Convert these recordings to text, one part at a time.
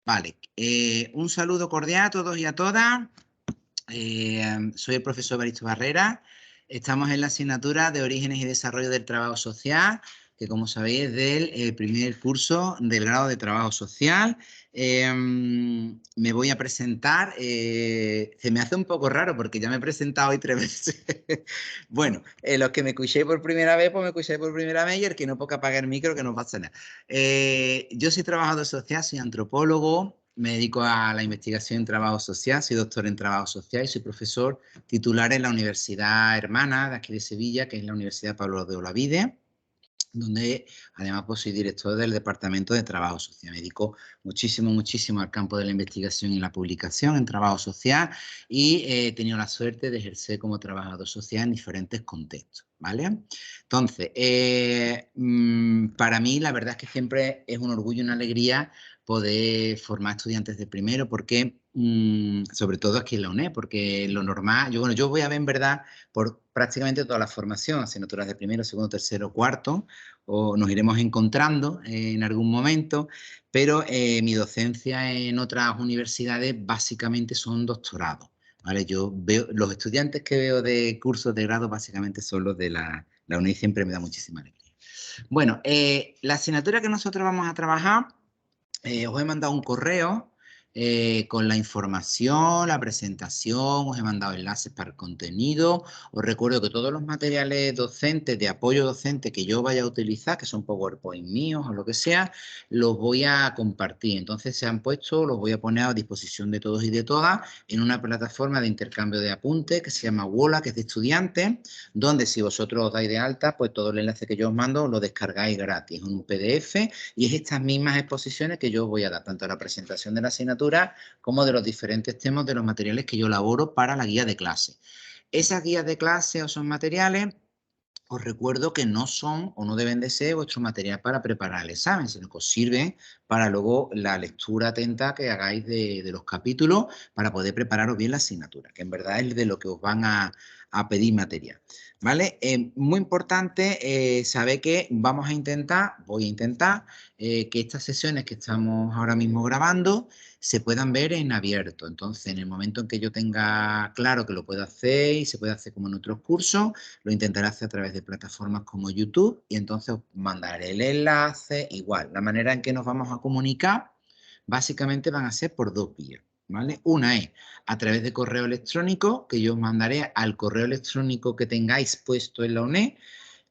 Vale, un saludo cordial a todos y a todas. Soy el profesor Baristo Barrera. Estamos en la asignatura de Orígenes y Desarrollo del Trabajo Social, que como sabéis es del primer curso del grado de Trabajo Social. Me voy a presentar. Se me hace un poco raro porque ya me he presentado hoy 3 veces. Bueno, los que me escuchéis por primera vez, pues me escucháis por primera vez y el que no, pues apague el micro, que no pasa nada. Yo soy trabajador social, soy antropólogo. Me dedico a la investigación en trabajo social, soy doctor en trabajo social y soy profesor titular en la Universidad Hermana de aquí de Sevilla, que es la Universidad Pablo de Olavide, donde además pues, soy director del Departamento de Trabajo Social. Me dedico muchísimo al campo de la investigación y la publicación en trabajo social y he tenido la suerte de ejercer como trabajador social en diferentes contextos, ¿vale? Entonces, para mí la verdad es que siempre es un orgullo y una alegría poder formar estudiantes de primero porque, sobre todo aquí en la UNED, porque lo normal, yo voy a ver en verdad por prácticamente toda la formación, asignaturas de primero, segundo, tercero, cuarto, o nos iremos encontrando en algún momento, pero mi docencia en otras universidades básicamente son doctorados, ¿vale? Yo veo, los estudiantes que veo de cursos de grado básicamente son los de la UNED y siempre me da muchísima alegría. Bueno, la asignatura que nosotros vamos a trabajar, os he mandado un correo con la información, la presentación, os he mandado enlaces para el contenido. Os recuerdo que todos los materiales docentes, de apoyo docente que yo vaya a utilizar, que son PowerPoint míos o lo que sea, los voy a compartir. Entonces se han puesto, los voy a poner a disposición de todos y de todas en una plataforma de intercambio de apuntes que se llama Wola, que es de estudiantes, donde si vosotros os dais de alta, pues todo el enlace que yo os mando lo descargáis gratis en un PDF y es estas mismas exposiciones que yo os voy a dar, tanto a la presentación de la asignatura como de los diferentes temas de los materiales que yo elaboro para la guía de clase. Esas guías de clase o son materiales, os recuerdo que no son o no deben de ser vuestro material para preparar el examen, sino que os sirven para luego la lectura atenta que hagáis de los capítulos para poder prepararos bien la asignatura, que en verdad es de lo que os van a pedir material. ¿Vale? Muy importante saber que voy a intentar que estas sesiones que estamos ahora mismo grabando se puedan ver en abierto. Entonces, en el momento en que yo tenga claro que lo puedo hacer y se puede hacer como en otros cursos, lo intentaré hacer a través de plataformas como YouTube y entonces os mandaré el enlace. Igual, la manera en que nos vamos a comunicar básicamente van a ser por dos vías, ¿vale? Una es a través de correo electrónico, que yo os mandaré al correo electrónico que tengáis puesto en la UNED.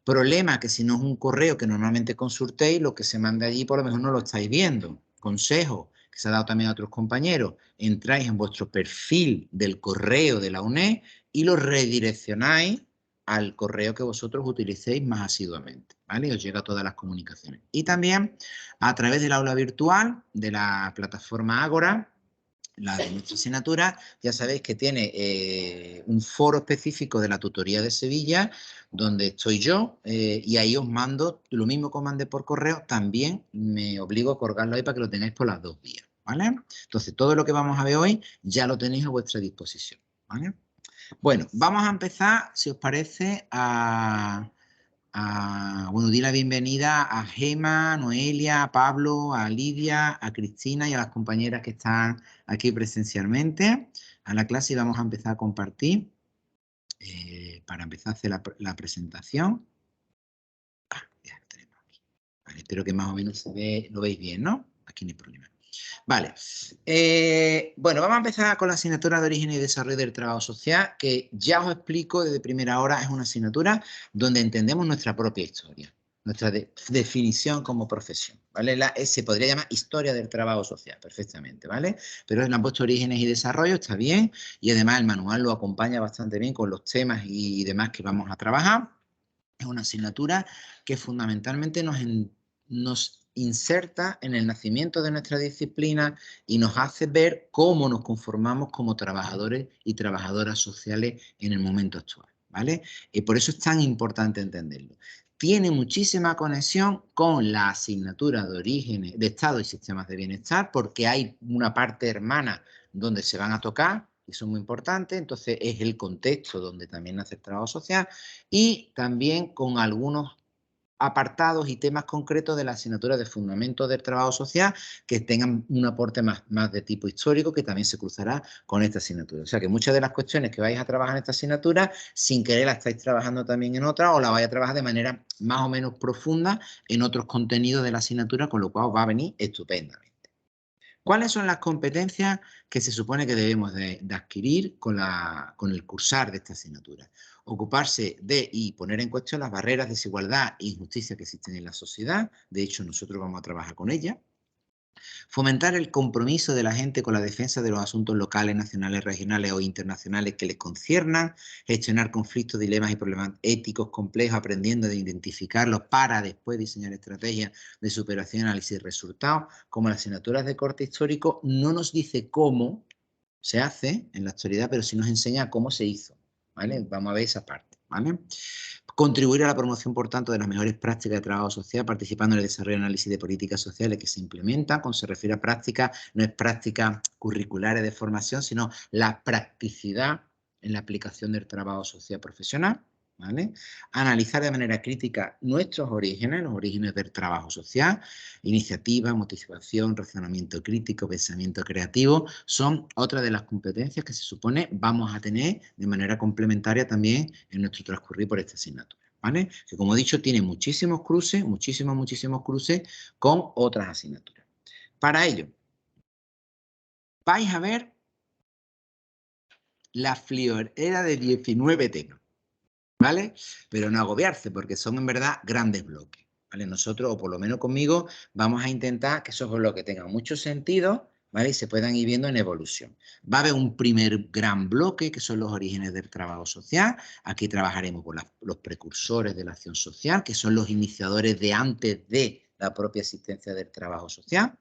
Problema que si no es un correo que normalmente consultéis, lo que se manda allí por lo mejor no lo estáis viendo. Consejo que se ha dado también a otros compañeros, entráis en vuestro perfil del correo de la UNED y lo redireccionáis al correo que vosotros utilicéis más asiduamente, ¿vale? Y os llega todas las comunicaciones. Y también a través del aula virtual de la plataforma Ágora, la de nuestra asignatura, ya sabéis que tiene un foro específico de la tutoría de Sevilla, donde estoy yo, y ahí os mando lo mismo que os mandé por correo, también me obligo a colgarlo ahí para que lo tengáis por las dos vías, ¿vale? Entonces, todo lo que vamos a ver hoy ya lo tenéis a vuestra disposición, ¿vale? Bueno, vamos a empezar, si os parece, bueno, di la bienvenida a Gema, a Noelia, a Pablo, a Lidia, a Cristina y a las compañeras que están aquí presencialmente a la clase y vamos a empezar a compartir para empezar a hacer la presentación. Ya lo tenemos aquí. Vale, espero que más o menos lo veis bien, ¿no? Aquí no hay problema. Vale. Bueno, vamos a empezar con la asignatura de origen y desarrollo del trabajo social, que ya os explico desde primera hora, es una asignatura donde entendemos nuestra propia historia, nuestra definición como profesión, ¿vale? Se podría llamar historia del trabajo social, perfectamente, ¿vale? Pero le han puesto orígenes y desarrollo, está bien, y además el manual lo acompaña bastante bien con los temas y demás que vamos a trabajar. Es una asignatura que fundamentalmente nos inserta en el nacimiento de nuestra disciplina y nos hace ver cómo nos conformamos como trabajadores y trabajadoras sociales en el momento actual, ¿vale? Y por eso es tan importante entenderlo. Tiene muchísima conexión con la asignatura de orígenes, de Estado y sistemas de bienestar, porque hay una parte hermana donde se van a tocar, y son muy importantes, entonces es el contexto donde también nace el trabajo social, y también con algunos apartados y temas concretos de la asignatura de Fundamentos del Trabajo Social que tengan un aporte más de tipo histórico que también se cruzará con esta asignatura. O sea que muchas de las cuestiones que vais a trabajar en esta asignatura, sin querer la estáis trabajando también en otra o la vais a trabajar de manera más o menos profunda en otros contenidos de la asignatura, con lo cual os va a venir estupendamente. ¿Cuáles son las competencias que se supone que debemos de adquirir con el cursar de esta asignatura? Ocuparse de y poner en cuestión las barreras, desigualdad e injusticia que existen en la sociedad. De hecho, nosotros vamos a trabajar con ellas. Fomentar el compromiso de la gente con la defensa de los asuntos locales, nacionales, regionales o internacionales que les conciernan, gestionar conflictos, dilemas y problemas éticos complejos, aprendiendo a identificarlos para después diseñar estrategias de superación, análisis y resultados. Como las asignaturas de corte histórico no nos dice cómo se hace en la actualidad, pero sí nos enseña cómo se hizo, ¿vale? Vamos a ver esa parte, ¿vale? Contribuir a la promoción, por tanto, de las mejores prácticas de trabajo social, participando en el desarrollo y análisis de políticas sociales que se implementan. Cuando se refiere a prácticas, no es prácticas curriculares de formación, sino la practicidad en la aplicación del trabajo social profesional. ¿Vale? Analizar de manera crítica nuestros orígenes, los orígenes del trabajo social, iniciativa, motivación, razonamiento crítico, pensamiento creativo, son otras de las competencias que se supone vamos a tener de manera complementaria también en nuestro transcurrir por esta asignatura. ¿Vale? Que como he dicho, tiene muchísimos cruces, muchísimos cruces con otras asignaturas. Para ello, vais a ver la friolera de 19 temas. ¿Vale? Pero no agobiarse, porque son en verdad grandes bloques, ¿vale? Nosotros, o por lo menos conmigo, vamos a intentar que esos bloques tengan mucho sentido, ¿vale? Y se puedan ir viendo en evolución. Va a haber un primer gran bloque, que son los orígenes del trabajo social. Aquí trabajaremos con los precursores de la acción social, que son los iniciadores de antes de la propia existencia del trabajo social.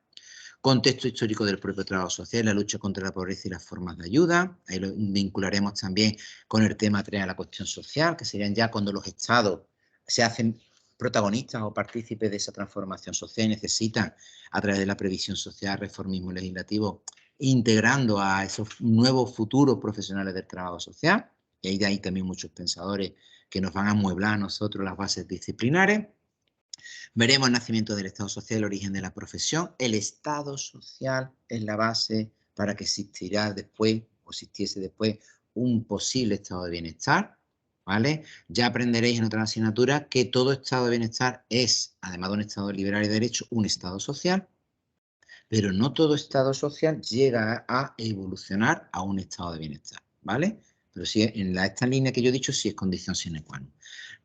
Contexto histórico del propio trabajo social, la lucha contra la pobreza y las formas de ayuda. Ahí lo vincularemos también con el tema 3 a la cuestión social, que serían ya cuando los estados se hacen protagonistas o partícipes de esa transformación social y necesitan, a través de la previsión social, reformismo legislativo, integrando a esos nuevos futuros profesionales del trabajo social. Y ahí también muchos pensadores que nos van a amueblar a nosotros las bases disciplinares. Veremos el nacimiento del Estado social, el origen de la profesión. El Estado social es la base para que existirá después, o existiese después, un posible estado de bienestar, ¿vale? Ya aprenderéis en otra asignatura que todo estado de bienestar es, además de un estado liberal y de derecho, un estado social, pero no todo estado social llega a evolucionar a un estado de bienestar, ¿vale? Pero sí, en esta línea que yo he dicho, sí es condición sine qua non.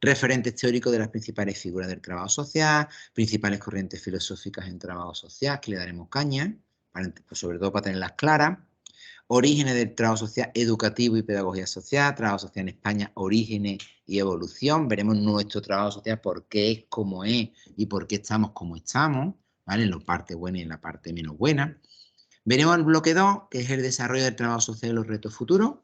Referentes teóricos de las principales figuras del trabajo social, principales corrientes filosóficas en trabajo social, que le daremos caña, pues sobre todo para tenerlas claras. Orígenes del trabajo social educativo y pedagogía social, trabajo social en España, orígenes y evolución. Veremos nuestro trabajo social, por qué es como es y por qué estamos como estamos, ¿vale? En la parte buena y en la parte menos buena. Veremos el bloque 2, que es el desarrollo del trabajo social y los retos futuros.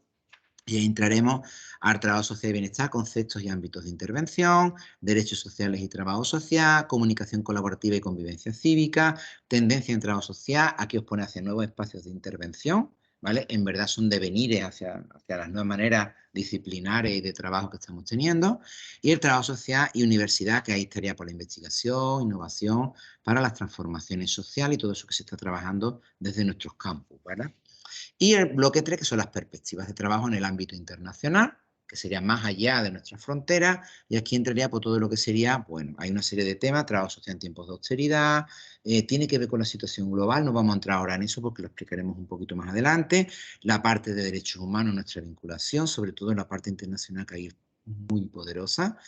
Y ahí entraremos al trabajo social y bienestar, conceptos y ámbitos de intervención, derechos sociales y trabajo social, comunicación colaborativa y convivencia cívica, tendencia en trabajo social. Aquí os pone hacia nuevos espacios de intervención, ¿vale? En verdad son devenires hacia las nuevas maneras disciplinares y de trabajo que estamos teniendo. Y el trabajo social y universidad, que ahí estaría por la investigación, innovación, para las transformaciones sociales y todo eso que se está trabajando desde nuestros campus, ¿verdad? Y el bloque 3, que son las perspectivas de trabajo en el ámbito internacional, que sería más allá de nuestras fronteras, y aquí entraría por todo lo que sería, bueno, hay una serie de temas, trabajo social en tiempos de austeridad, tiene que ver con la situación global, no vamos a entrar ahora en eso porque lo explicaremos un poquito más adelante, la parte de derechos humanos, nuestra vinculación, sobre todo en la parte internacional que hay muy poderosa.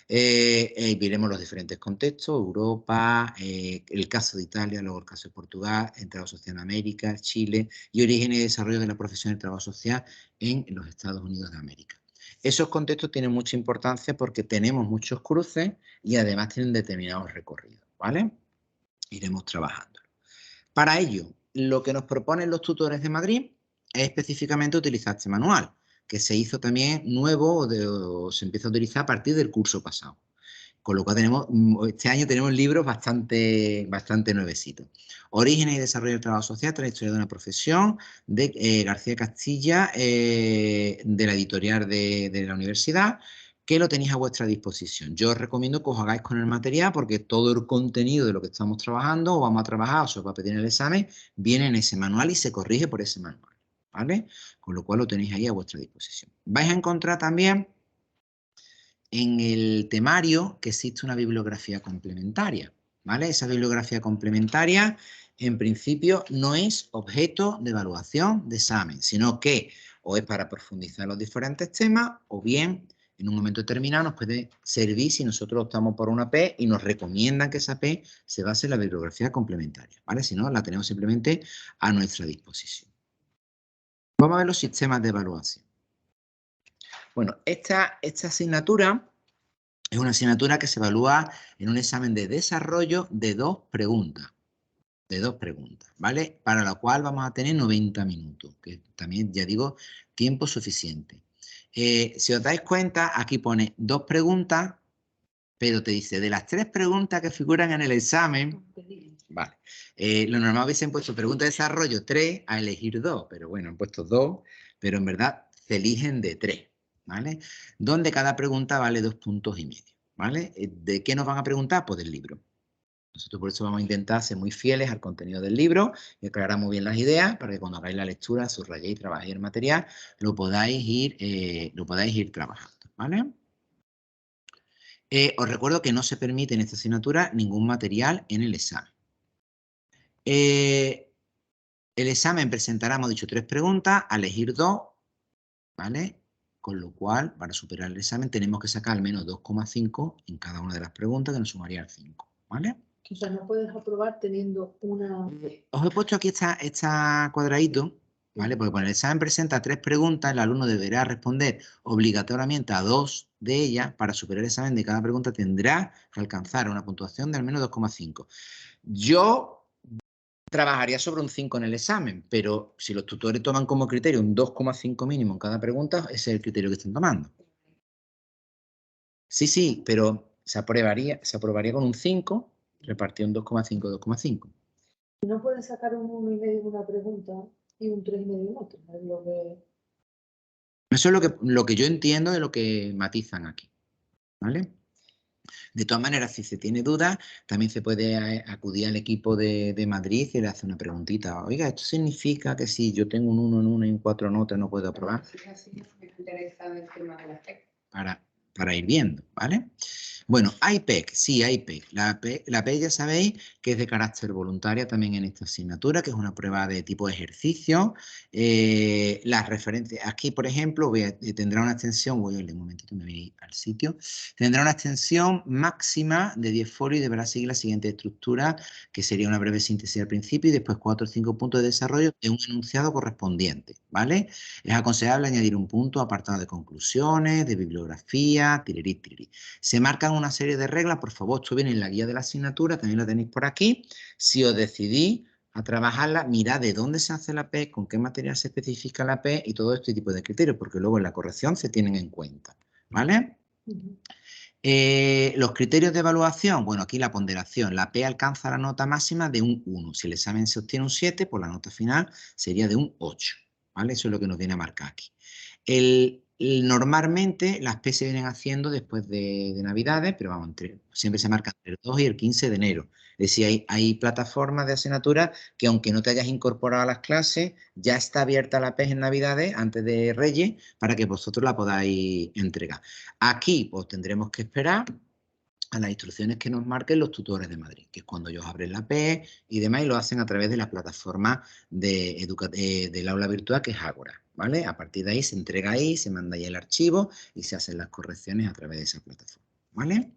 Veremos los diferentes contextos, Europa, el caso de Italia, luego el caso de Portugal, el trabajo social en América, Chile, y origen y desarrollo de la profesión del trabajo social en los Estados Unidos de América. Esos contextos tienen mucha importancia porque tenemos muchos cruces y además tienen determinados recorridos, ¿vale? Iremos trabajando. Para ello, lo que nos proponen los tutores de Madrid es específicamente utilizar este manual, que se hizo también nuevo o se empieza a utilizar a partir del curso pasado. Con lo cual este año tenemos libros bastante nuevecitos. Orígenes y desarrollo del trabajo social, tras la historia de una profesión, de García Castilla, de la editorial de la universidad, que lo tenéis a vuestra disposición. Yo os recomiendo que os hagáis con el material porque todo el contenido de lo que estamos trabajando o vamos a trabajar o se os va a pedir en el examen viene en ese manual y se corrige por ese manual, ¿vale? Con lo cual lo tenéis ahí a vuestra disposición. Vais a encontrar también en el temario que existe una bibliografía complementaria, ¿vale? Esa bibliografía complementaria, en principio, no es objeto de evaluación de examen, sino que o es para profundizar los diferentes temas o bien en un momento determinado nos puede servir si nosotros optamos por una P y nos recomiendan que esa P se base en la bibliografía complementaria, ¿vale? Si no, la tenemos simplemente a nuestra disposición. Vamos a ver los sistemas de evaluación. Bueno, esta asignatura es una asignatura que se evalúa en un examen de desarrollo de dos preguntas, ¿vale? Para la cual vamos a tener 90 minutos, que también, ya digo, tiempo suficiente. Si os dais cuenta, aquí pone 2 preguntas, pero te dice, de las 3 preguntas que figuran en el examen, vale, lo normal hubiesen puesto pregunta de desarrollo 3 a elegir 2, pero bueno, han puesto 2, pero en verdad se eligen de 3, ¿vale? Donde cada pregunta vale 2,5 puntos, ¿vale? ¿De qué nos van a preguntar? Pues del libro. Nosotros por eso vamos a intentar ser muy fieles al contenido del libro y aclarar muy bien las ideas para que cuando hagáis la lectura, subrayéis y trabajéis el material, lo podáis ir trabajando, ¿vale? Os recuerdo que no se permite en esta asignatura ningún material en el examen. El examen presentará, hemos dicho, 3 preguntas, a elegir 2, ¿vale? Con lo cual, para superar el examen, tenemos que sacar al menos 2,5 en cada una de las preguntas, que nos sumaría al 5, ¿vale? O sea, no puedes aprobar teniendo una... Os he puesto aquí esta cuadradito, ¿vale? Porque cuando el examen presenta 3 preguntas, el alumno deberá responder obligatoriamente a 2 de ellas. Para superar el examen de cada pregunta tendrá que alcanzar una puntuación de al menos 2,5. Yo trabajaría sobre un 5 en el examen, pero si los tutores toman como criterio un 2,5 mínimo en cada pregunta, ese es el criterio que están tomando. Sí, pero se aprobaría con un 5, repartido en 2,5, 2,5. No puedes sacar un 1,5 en una pregunta y un 3,5 en otra. Es lo que... Eso es lo que yo entiendo de lo que matizan aquí, ¿vale? De todas maneras, si se tiene dudas, también se puede acudir al equipo de Madrid y le hace una preguntita. Oiga, ¿esto significa que si yo tengo un 1 en una y un 4 en otra no puedo aprobar? Para ir viendo, ¿vale? Bueno, hay PEC, sí, hay PEC. La PEC ya sabéis que es de carácter voluntaria también en esta asignatura, que es una prueba de tipo de ejercicio. Las referencias, aquí por ejemplo, tendrá una extensión, voy a leer un momentito, me voy al sitio, tendrá una extensión máxima de 10 folios y deberá seguir la siguiente estructura, que sería una breve síntesis al principio y después 4 o 5 puntos de desarrollo de un enunciado correspondiente, ¿vale? Es aconsejable añadir un punto apartado de conclusiones, de bibliografía, tirirí. Se marcan una serie de reglas, por favor, esto viene en la guía de la asignatura, también la tenéis por aquí. Si os decidís a trabajarla, mirad de dónde se hace la P, con qué material se especifica la P y todo este tipo de criterios, porque luego en la corrección se tienen en cuenta, ¿vale? Los criterios de evaluación, bueno, aquí la ponderación, la P alcanza la nota máxima de un 1. Si el examen se obtiene un 7, pues la nota final sería de un 8, ¿vale? Eso es lo que nos viene a marcar aquí. Normalmente las P se vienen haciendo después de Navidades, pero vamos, siempre se marca entre el 2 y el 15 de enero. Es decir, hay plataformas de asignaturas que aunque no te hayas incorporado a las clases, ya está abierta la P en Navidades antes de Reyes para que vosotros la podáis entregar. Aquí pues tendremos que esperar a las instrucciones que nos marquen los tutores de Madrid, que es cuando ellos abren la P y demás y lo hacen a través de la plataforma del aula virtual que es Ágora, ¿vale? A partir de ahí se entrega ahí, se manda ahí el archivo y se hacen las correcciones a través de esa plataforma, ¿vale?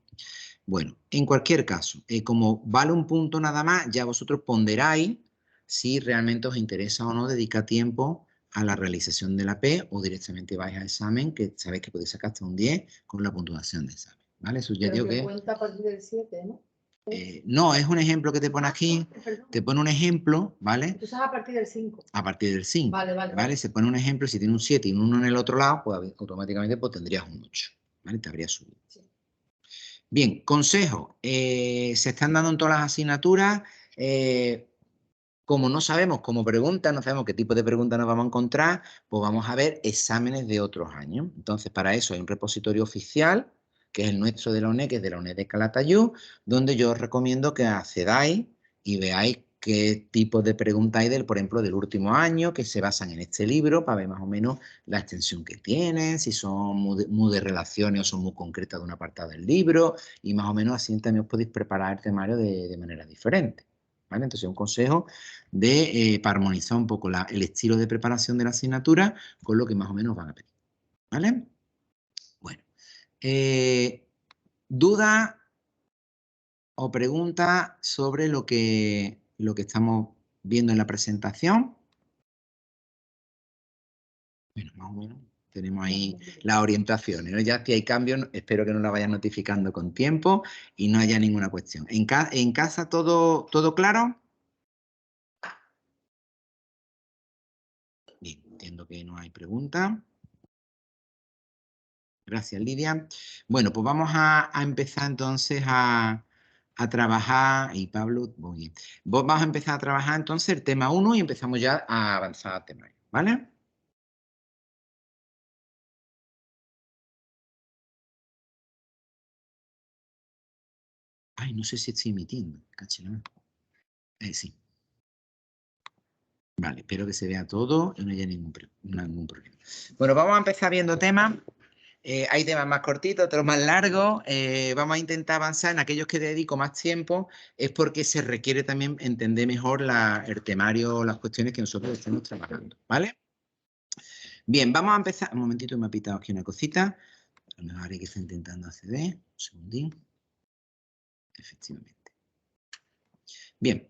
Bueno, en cualquier caso, como vale un punto nada más, ya vosotros ponderáis si realmente os interesa o no dedicar tiempo a la realización de la P o directamente vais a examen, que sabéis que podéis sacar hasta un 10 con la puntuación de examen, ¿vale? Eso ya digo que cuenta a partir del 7, ¿no? No, es un ejemplo que te pone aquí, te pone un ejemplo, ¿vale? Entonces a partir del 5. A partir del 5, Vale. Se pone un ejemplo, si tiene un 7 y un 1 en el otro lado, pues automáticamente pues, tendrías un 8, ¿vale? Te habría subido. Sí. Bien, consejo, se están dando en todas las asignaturas, Como no sabemos cómo preguntan, no sabemos qué tipo de preguntas nos vamos a encontrar, pues vamos a ver exámenes de otros años. Entonces, para eso hay un repositorio oficial, que es el nuestro de la UNED, que es de la UNED de Calatayud, donde yo os recomiendo que accedáis y veáis qué tipo de preguntas hay, por ejemplo, del último año, que se basan en este libro, para ver más o menos la extensión que tienen, si son muy de relaciones o son muy concretas de un apartado del libro, y más o menos así también os podéis preparar el temario de manera diferente. ¿Vale? Entonces, un consejo para armonizar un poco el estilo de preparación de la asignatura con lo que más o menos van a pedir. ¿Vale? Bueno. ¿Duda o pregunta sobre lo que estamos viendo en la presentación? Bueno, más o menos tenemos ahí las orientaciones, ¿no? Ya si hay cambios, espero que nos la vayan notificando con tiempo y no haya ninguna cuestión. ¿En casa todo claro? Bien, entiendo que no hay pregunta. Gracias, Lidia. Bueno, pues vamos a empezar entonces a trabajar, y Pablo, muy bien. Vamos a empezar a trabajar entonces el tema 1 y empezamos ya a avanzar al tema, ¿vale? Ay, no sé si estoy emitiendo, cachelada. Sí. Vale, espero que se vea todo y no haya ningún problema. Bueno, vamos a empezar viendo temas. Hay temas más cortitos, otros más largos. Vamos a intentar avanzar en aquellos que dedico más tiempo. Es porque se requiere también entender mejor el temario, las cuestiones que nosotros estamos trabajando, ¿vale? Bien, vamos a empezar. Un momentito, me ha pitado aquí una cosita. A lo mejor hay que estar intentando acceder. Un segundín. Efectivamente. Bien.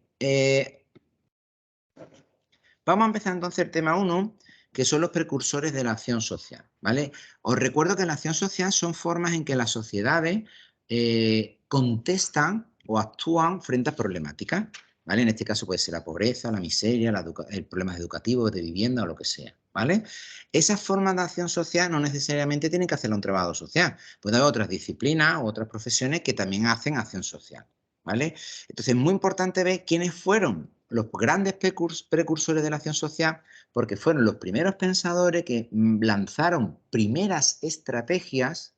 Vamos a empezar entonces el tema 1, que son los precursores de la acción social, ¿vale? Os recuerdo que la acción social son formas en que las sociedades contestan o actúan frente a problemáticas, ¿vale? En este caso puede ser la pobreza, la miseria, problemas educativos, de vivienda o lo que sea, ¿vale? Esas formas de acción social no necesariamente tienen que hacer un trabajo social. Puede haber otras disciplinas u otras profesiones que también hacen acción social, ¿vale? Entonces es muy importante ver quiénes fueron los grandes precursores de la acción social, porque fueron los primeros pensadores que lanzaron primeras estrategias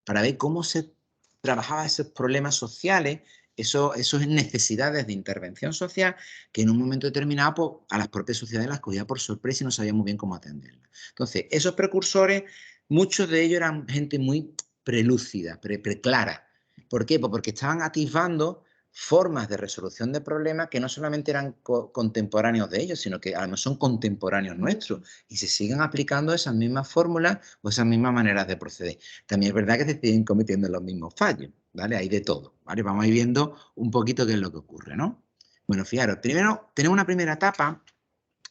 para ver cómo se trabajaban esos problemas sociales, esas necesidades de intervención social, que en un momento determinado pues, a las propias sociedades las cogía por sorpresa y no sabían muy bien cómo atenderlas. Entonces, esos precursores, muchos de ellos eran gente muy prelúcida, preclara. ¿Por qué? Pues porque estaban atisbando formas de resolución de problemas que no solamente eran contemporáneos de ellos, sino que además son contemporáneos nuestros y se siguen aplicando esas mismas fórmulas o esas mismas maneras de proceder. También es verdad que se siguen cometiendo los mismos fallos, ¿vale? Hay de todo, ¿vale? Vamos a ir viendo un poquito qué es lo que ocurre, ¿no? Bueno, fijaros, primero tenemos una primera etapa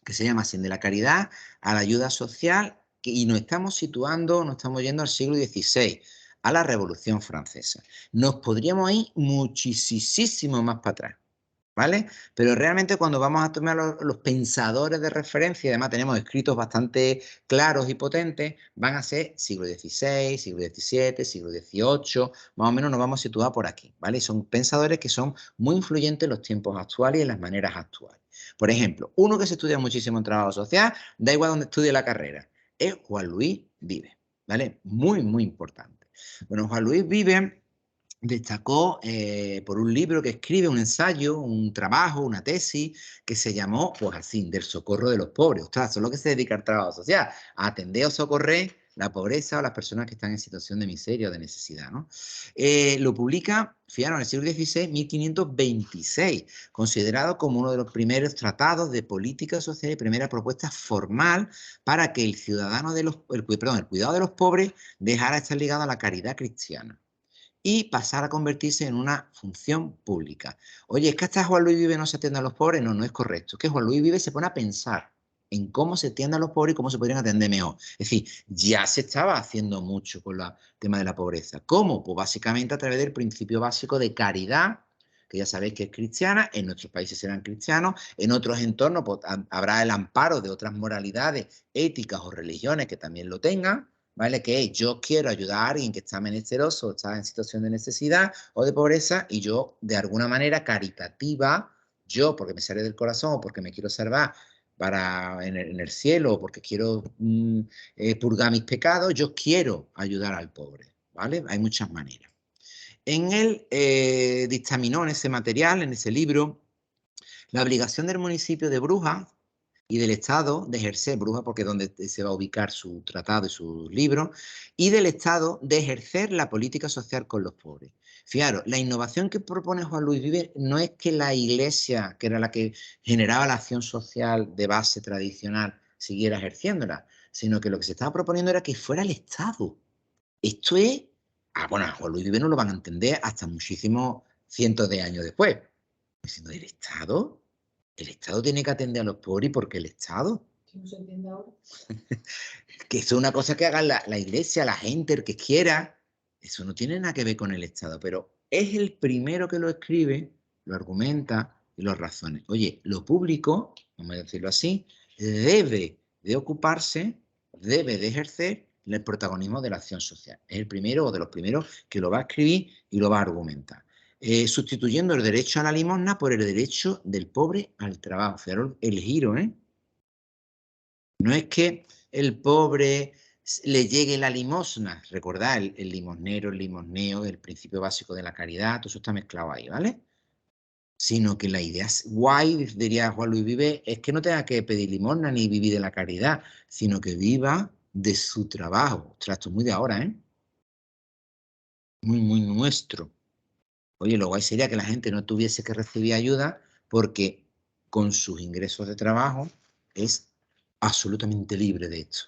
que se llama así, de la caridad a la ayuda social y nos estamos situando, nos estamos yendo al siglo XVI, a la Revolución Francesa. Nos podríamos ir muchísimo más para atrás, ¿vale? Pero realmente cuando vamos a tomar los pensadores de referencia, y además tenemos escritos bastante claros y potentes, van a ser siglo XVI, siglo XVII, siglo XVIII, más o menos nos vamos a situar por aquí, ¿vale? Son pensadores que son muy influyentes en los tiempos actuales y en las maneras actuales. Por ejemplo, uno que se estudia muchísimo en trabajo social, da igual donde estudie la carrera, es Juan Luis Vives, ¿vale? Muy importante. Bueno, Juan Luis Vives destacó por un libro que escribe, un ensayo, un trabajo, una tesis, que se llamó, pues así, del socorro de los pobres. Ostras, eso es lo que se dedica al trabajo social, a atender o socorrer la pobreza o las personas que están en situación de miseria o de necesidad, ¿no? Lo publica, fijaros, en el siglo XVI, 1526, considerado como uno de los primeros tratados de política social y primera propuesta formal para que el ciudadano el cuidado de los pobres dejara de estar ligado a la caridad cristiana y pasar a convertirse en una función pública. Oye, es que hasta Juan Luis Vives no se atiende a los pobres. No, no es correcto. Es que Juan Luis Vives se pone a pensar en cómo se atiende a los pobres y cómo se podrían atender mejor. Es decir, ya se estaba haciendo mucho con el tema de la pobreza. ¿Cómo? Pues básicamente a través del principio básico de caridad, que ya sabéis que es cristiana, en nuestros países serán cristianos, en otros entornos pues, habrá el amparo de otras moralidades éticas o religiones que también lo tengan, ¿vale? Que yo quiero ayudar a alguien que está menesteroso, está en situación de necesidad o de pobreza y yo, de alguna manera caritativa, yo porque me sale del corazón o porque me quiero salvar en el cielo o porque quiero purgar mis pecados, yo quiero ayudar al pobre, ¿vale? Hay muchas maneras. En él dictaminó en ese material, en ese libro, la obligación del municipio de Brujas y del Estado de ejercer, Brujas porque es donde se va a ubicar su tratado y sus libros, y del Estado de ejercer la política social con los pobres. Fijaros, la innovación que propone Juan Luis Vives no es que la Iglesia, que era la que generaba la acción social de base tradicional, siguiera ejerciéndola, sino que lo que se estaba proponiendo era que fuera el Estado. Esto es, bueno, a Juan Luis Vives no lo van a entender hasta muchísimos cientos de años después. Diciendo, el Estado tiene que atender a los pobres porque el Estado. Que no se entiende ahora. Que eso es una cosa que haga la Iglesia, la gente, el que quiera. Eso no tiene nada que ver con el Estado, pero es el primero que lo escribe, lo argumenta y lo razona. Oye, lo público, vamos a decirlo así, debe de ocuparse, debe de ejercer el protagonismo de la acción social. Es el primero o de los primeros que lo va a escribir y lo va a argumentar. Sustituyendo el derecho a la limosna por el derecho del pobre al trabajo. Fijaros el giro, ¿eh? No es que el pobre le llegue la limosna, recordad, el limosnero, el limosneo, el principio básico de la caridad, todo eso está mezclado ahí, ¿vale? Sino que la idea es guay, diría Juan Luis Vives, es que no tenga que pedir limosna ni vivir de la caridad, sino que viva de su trabajo. Ostras, esto es muy de ahora, ¿eh? Muy, muy nuestro. Oye, lo guay sería que la gente no tuviese que recibir ayuda porque con sus ingresos de trabajo es absolutamente libre de esto.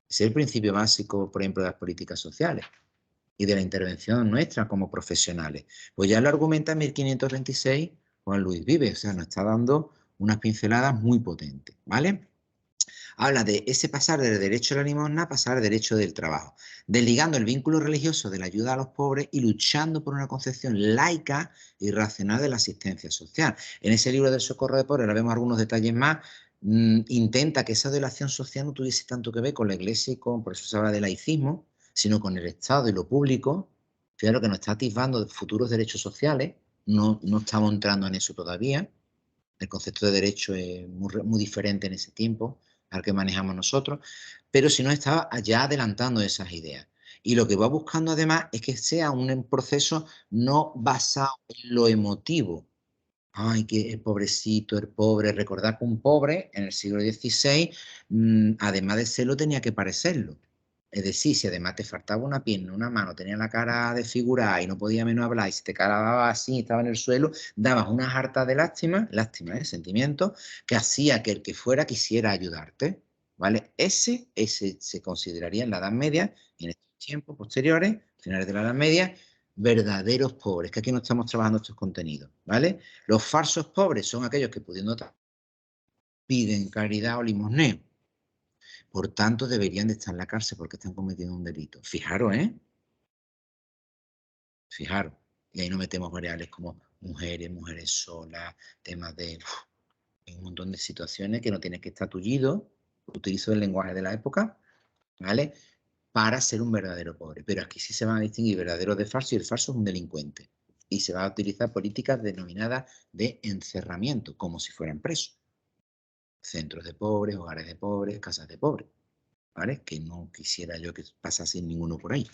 Es el principio básico, por ejemplo, de las políticas sociales y de la intervención nuestra como profesionales. Pues ya lo argumenta en 1526 Juan Luis Vives, o sea, nos está dando unas pinceladas muy potentes, ¿vale? Habla de ese pasar del derecho a la limosna a pasar al derecho del trabajo, desligando el vínculo religioso de la ayuda a los pobres y luchando por una concepción laica y racional de la asistencia social. En ese libro del socorro de pobres, ahora vemos algunos detalles más, intenta que esa de la acción social no tuviese tanto que ver con la Iglesia y con, por eso se habla de laicismo, sino con el Estado y lo público. Fíjate que nos está atisbando de futuros derechos sociales, no estamos entrando en eso todavía. El concepto de derecho es muy diferente en ese tiempo al que manejamos nosotros, pero si no estaba ya adelantando esas ideas. Y lo que va buscando además es que sea un proceso no basado en lo emotivo. Ay, que el pobrecito, el pobre. Recordad que un pobre en el siglo XVI, además de serlo, tenía que parecerlo. Es decir, si además te faltaba una pierna, una mano, tenía la cara desfigurada y no podía menos hablar, y si te calababa así y estaba en el suelo, dabas una jarta de lástima, sentimiento, que hacía que el que fuera quisiera ayudarte, ¿vale? Ese se consideraría en la Edad Media y en estos tiempos posteriores, finales de la Edad Media, verdaderos pobres, que aquí no estamos trabajando estos contenidos, ¿vale? Los falsos pobres son aquellos que pudiendo piden caridad o limosneo. Por tanto, deberían de estar en la cárcel porque están cometiendo un delito. Fijaros, ¿eh? Fijaros. Y ahí no metemos variables como mujeres solas, temas de un montón de situaciones que no tienes que estar tullido, utilizo el lenguaje de la época, ¿vale? Para ser un verdadero pobre. Pero aquí sí se van a distinguir verdaderos de falso y el falso es un delincuente. Y se va a utilizar políticas denominadas de encerramiento, como si fueran presos. Centros de pobres, hogares de pobres, casas de pobres. ¿Vale? Que no quisiera yo que pasase ninguno por ahí.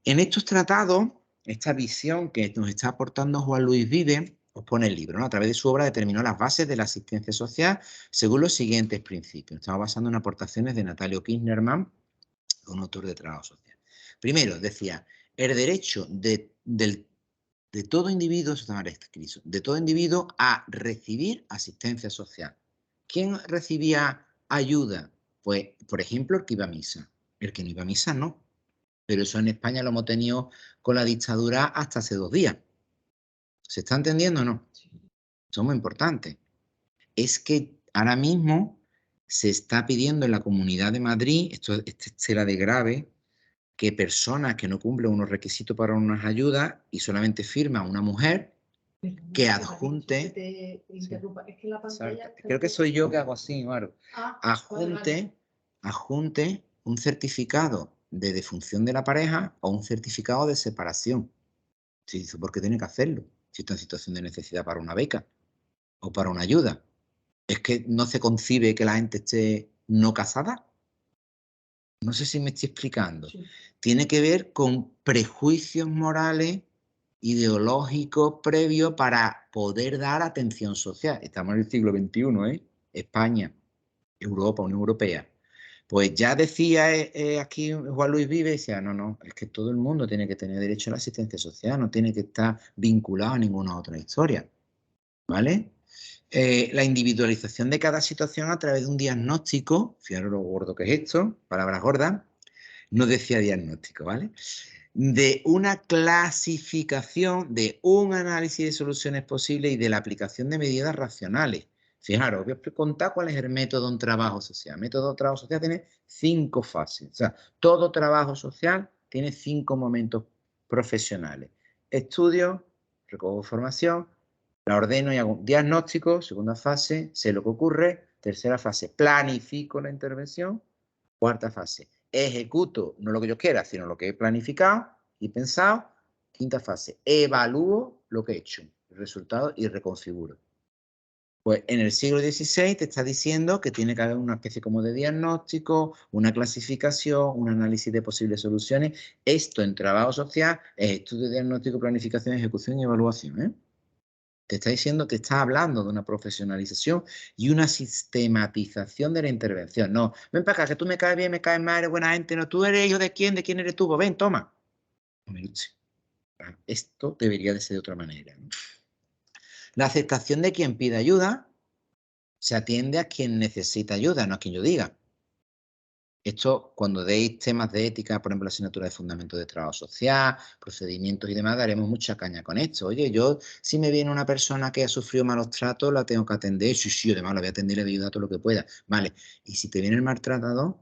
En estos tratados, esta visión que nos está aportando Juan Luis Vives, os pone el libro, ¿no? A través de su obra determinó las bases de la asistencia social según los siguientes principios. Estamos basando en aportaciones de Natalio Kirchnerman, un autor de trabajo social. Primero, decía, el derecho de todo individuo, eso estaba escrito, de todo individuo a recibir asistencia social. ¿Quién recibía ayuda? Pues, por ejemplo, el que iba a misa. El que no iba a misa, no. Pero eso en España lo hemos tenido con la dictadura hasta hace 2 días. ¿Se está entendiendo o no? Eso es muy importante. Es que ahora mismo se está pidiendo en la Comunidad de Madrid, esto será de grave, que personas que no cumplen unos requisitos para unas ayudas y solamente firma una mujer, que adjunte. Que te interrumpa. Es que la pantalla. Creo que soy yo que hago así, Maro. Vale. Adjunte un certificado de defunción de la pareja o un certificado de separación. Sí, ¿por qué tiene que hacerlo? Si está en situación de necesidad para una beca. o para una ayuda. Es que no se concibe que la gente esté no casada. No sé si me estoy explicando. Sí. Tiene que ver con prejuicios morales, ideológicos previos para poder dar atención social. Estamos en el siglo XXI, ¿eh? España, Europa, Unión Europea. Pues ya decía aquí Juan Luis Vive, decía, no, es que todo el mundo tiene que tener derecho a la asistencia social, no tiene que estar vinculado a ninguna otra historia, ¿vale? La individualización de cada situación a través de un diagnóstico, fijaros lo gordo que es esto, palabras gordas, no decía diagnóstico, ¿vale? De una clasificación, de un análisis de soluciones posibles y de la aplicación de medidas racionales. Fijaros, voy a contar cuál es el método de un trabajo social. El método de un trabajo social tiene 5 fases. O sea, todo trabajo social tiene 5 momentos profesionales. Estudio, recojo información, la ordeno y hago un diagnóstico, segunda fase, sé lo que ocurre, tercera fase, planifico la intervención, cuarta fase, ejecuto no lo que yo quiera, sino lo que he planificado y pensado, quinta fase, evalúo lo que he hecho, el resultado y reconfiguro. Pues en el siglo XVI te está diciendo que tiene que haber una especie como de diagnóstico, una clasificación, un análisis de posibles soluciones. Esto en trabajo social es estudio, diagnóstico, planificación, ejecución y evaluación, ¿eh? Te está diciendo, te está hablando de una profesionalización y una sistematización de la intervención. No, ven para acá, que tú me caes bien, me caes mal, eres buena gente. No, tú eres hijo de quién eres tú. Pues ven, toma. Esto debería de ser de otra manera, ¿no? La aceptación de quien pide ayuda se atiende a quien necesita ayuda, no a quien yo diga. Esto, cuando deis temas de ética, por ejemplo, la asignatura de fundamentos de trabajo social, procedimientos y demás, daremos mucha caña con esto. Oye, yo, si me viene una persona que ha sufrido malos tratos, la tengo que atender. Sí, además la voy a atender y le voy a ayudar todo lo que pueda. Vale, y si te viene el maltratador,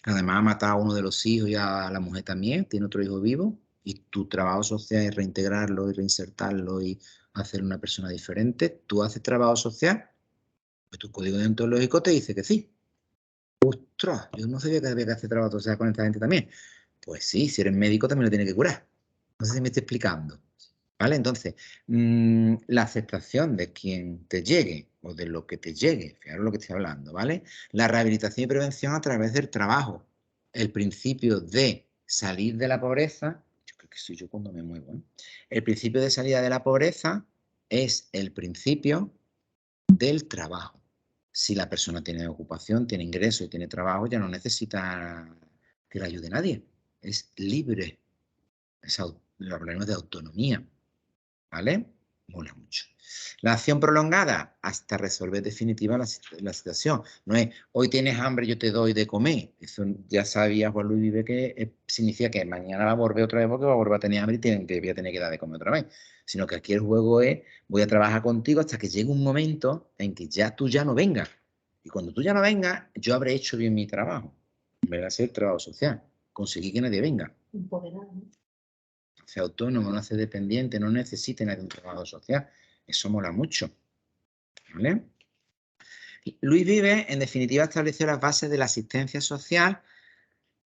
que además ha matado a uno de los hijos y a la mujer también, tiene otro hijo vivo, y tu trabajo social es reintegrarlo y reinsertarlo y hacer una persona diferente, tú haces trabajo social, pues tu código deontológico te dice que sí. Ostras, yo no sabía que había que hacer trabajo social con esta gente también. Pues sí, si eres médico también lo tienes que curar. No sé si me estoy explicando. ¿Vale? Entonces, la aceptación de quien te llegue o de lo que te llegue, fijaros lo que estoy hablando, ¿vale? La rehabilitación y prevención a través del trabajo. El principio de salir de la pobreza, yo creo que soy yo cuando me muevo, ¿eh? El principio de salida de la pobreza es el principio del trabajo. Si la persona tiene ocupación, tiene ingreso y tiene trabajo, ya no necesita que le ayude nadie. Es libre. Hablamos de autonomía. ¿Vale? Mola mucho. La acción prolongada hasta resolver definitiva la situación. No es, hoy tienes hambre, yo te doy de comer. Eso ya sabía Juan Luis Vive que significa que mañana va a volver otra vez porque va a volver a tener hambre y te voy a tener que dar de comer otra vez. Sino que aquí el juego es, voy a trabajar contigo hasta que llegue un momento en que ya tú ya no vengas. Y cuando tú ya no vengas, yo habré hecho bien mi trabajo. Me va a hacer trabajo social. Conseguí que nadie venga. Empoderado. Hace autónomo, no hace dependiente, no necesita nadie un trabajo social. Eso mola mucho. ¿Vale? Luis Vive, en definitiva, estableció las bases de la asistencia social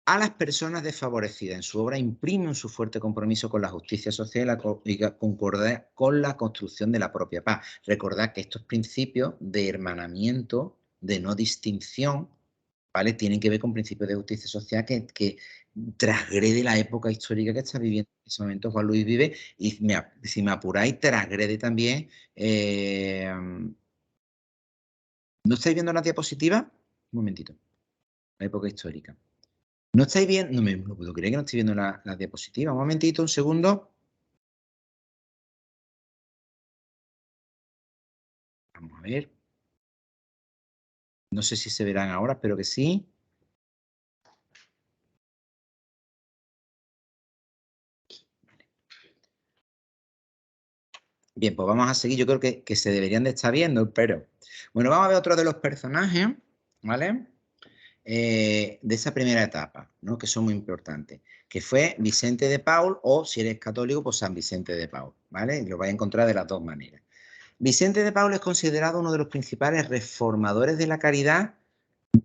a las personas desfavorecidas. En su obra imprime su fuerte compromiso con la justicia social y concordar con la construcción de la propia paz. Recordad que estos principios de hermanamiento, de no distinción, ¿vale? Tienen que ver con principios de justicia social que transgrede la época histórica que está viviendo en ese momento Juan Luis Vive y si me apuráis, transgrede también. ¿No estáis viendo la diapositiva? Un momentito. La época histórica. ¿No estáis viendo? No me lo puedo creer que no estoy viendo la diapositiva. Un momentito, un segundo. Vamos a ver. No sé si se verán ahora, espero que sí. Bien, pues vamos a seguir. Yo creo que se deberían de estar viendo, pero... Bueno, vamos a ver otro de los personajes, ¿vale? De esa primera etapa, ¿no? Que son muy importantes, que fue Vicente de Paul o, si eres católico, pues San Vicente de Paul, ¿vale? Lo vais a encontrar de las dos maneras. Vicente de Paul es considerado uno de los principales reformadores de la caridad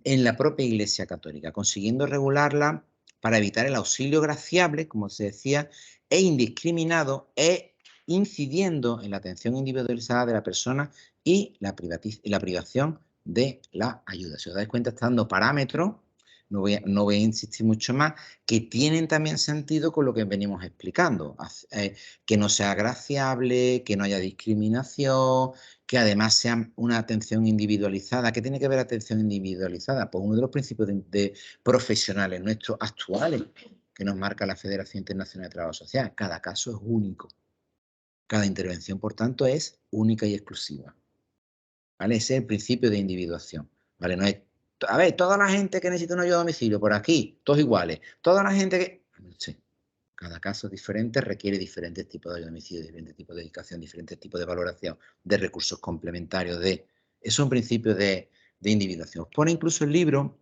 en la propia Iglesia Católica, consiguiendo regularla para evitar el auxilio graciable, como se decía, e indiscriminado e incidiendo en la atención individualizada de la persona y la privación de la ayuda. Si os dais cuenta, están dando parámetros, no voy a insistir mucho más, que tienen también sentido con lo que venimos explicando. Que no sea agraciable, que no haya discriminación, que además sea una atención individualizada. ¿Qué tiene que ver atención individualizada? Pues uno de los principios de profesionales nuestros actuales que nos marca la Federación Internacional de Trabajo Social. Cada caso es único. Cada intervención, por tanto, es única y exclusiva. ¿Vale? Ese es el principio de individuación. ¿Vale? No es, a ver, toda la gente que necesita una ayuda a domicilio, por aquí, todos iguales. Toda la gente que... Sí. Cada caso es diferente, requiere diferentes tipos de ayuda a domicilio, diferentes tipos de dedicación, diferentes tipos de valoración, de recursos complementarios. Eso es un principio de individuación. Os pone incluso el libro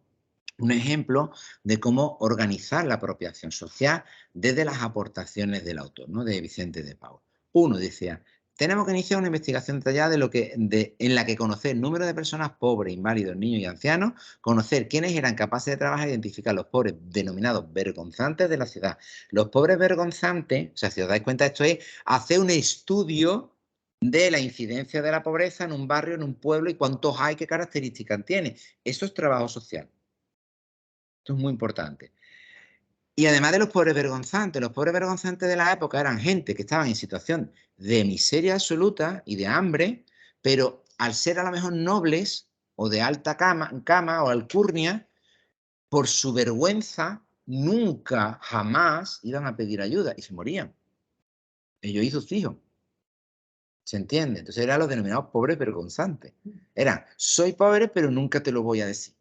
un ejemplo de cómo organizar la apropiación social desde las aportaciones del autor, ¿no? De Vicente de Paul. Uno decía, tenemos que iniciar una investigación detallada en la que conocer el número de personas pobres, inválidos, niños y ancianos, conocer quiénes eran capaces de trabajar e identificar los pobres denominados vergonzantes de la ciudad. Los pobres vergonzantes, o sea, si os dais cuenta, esto es hacer un estudio de la incidencia de la pobreza en un barrio, en un pueblo y cuántos hay, qué características tiene. Eso es trabajo social. Esto es muy importante. Y además de los pobres vergonzantes de la época eran gente que estaba en situación de miseria absoluta y de hambre, pero al ser a lo mejor nobles o de alta cama o alcurnia, por su vergüenza nunca, jamás iban a pedir ayuda y se morían. Ellos y sus hijos. ¿Se entiende? Entonces eran los denominados pobres vergonzantes. Eran, soy pobre, pero nunca te lo voy a decir.